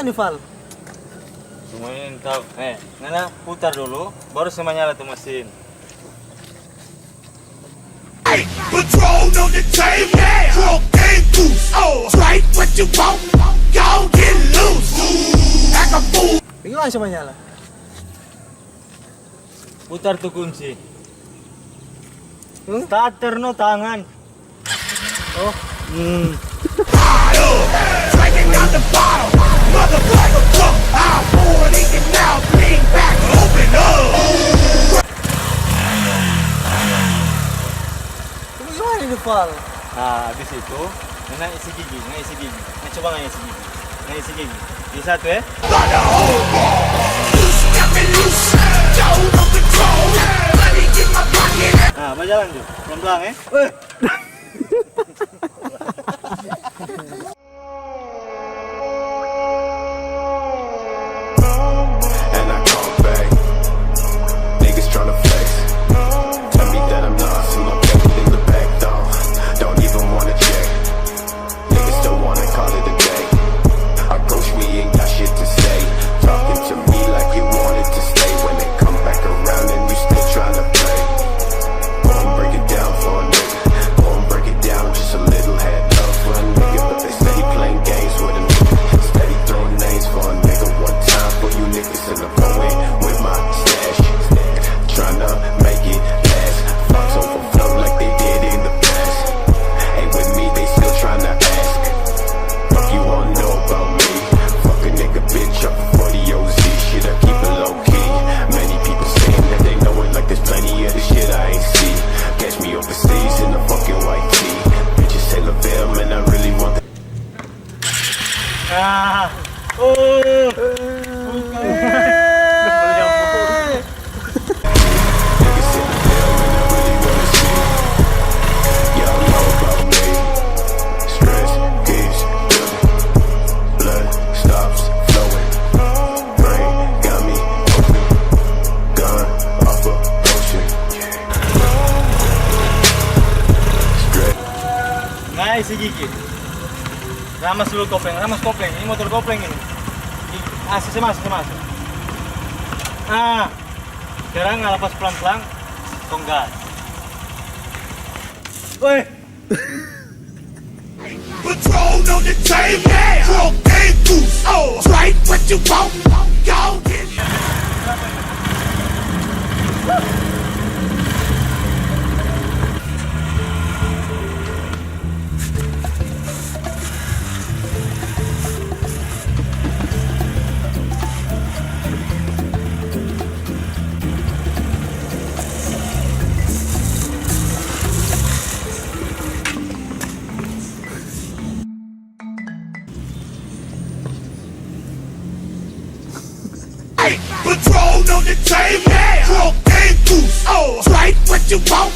nih, Val? Semuanya tahu. Nana putar dulu, baru semuanya nyala tuh mesin. Patrol on the team, walk and goose. Strike what you want, y'all get loose. Act a fool. Gimana semuanya nyala? Putar tuh kunci. Starter no tangan. Oh. Drinking out the bottle, motherfucker, fuck. I'm pouring it now, bring back, open up. Gimana nih, Val? Nah, habis itu Nana isi gigi. Nah, coba nggak isi gigi. Nah, isi gigi. Di satu ya. Got the whole ball. Loose, got me loose. Don't no control. Let me get my pocket. Nah, berjalan tuh. Pelan-pelan ya. And I come back. Niggas tryna flex. Tell me that I'm not. See my baby in the back though. Don't even wanna check. Niggas still wanna call it a day. Approach me, ain't got shit to say. Talking to me like you wanted to stay. When they come back around and you still tryna play. Go and break it down for a nigga. Go and break it down, just a little head love for a nigga. But they steady playing games with a nigga. Steady throwing names for a nigga. One time for you niggas in the going with my stash. Tryna make it last. Fucks overflow like they did in the past. Ain't with me, they still tryna ask. Fuck you wanna know about me? Fuck a nigga bitch up for the OZ. Shit, I keep it low key. Many people saying that they know it, like there's plenty of the shit I ain't see. Catch me overseas in a fucking white tee. Bitches say LaVelle, man, I really want that. Ah. Niggas say LaVelle, man, I really wanna see. Y'all know about me. Stress keeps building. Blood stops flowing. Brain got me open. Gun off a potion. Stress. Nah, isi gigi. Ramas dulu kopling, ini motor kopling ini. Masuk. Nah, sekarang ngelepas pelan-pelan, tonggat. Woi, Patrol on the team, walk and goose. Strike what you want, y'all get Patrol on the team, walk and goose. Strike what you want,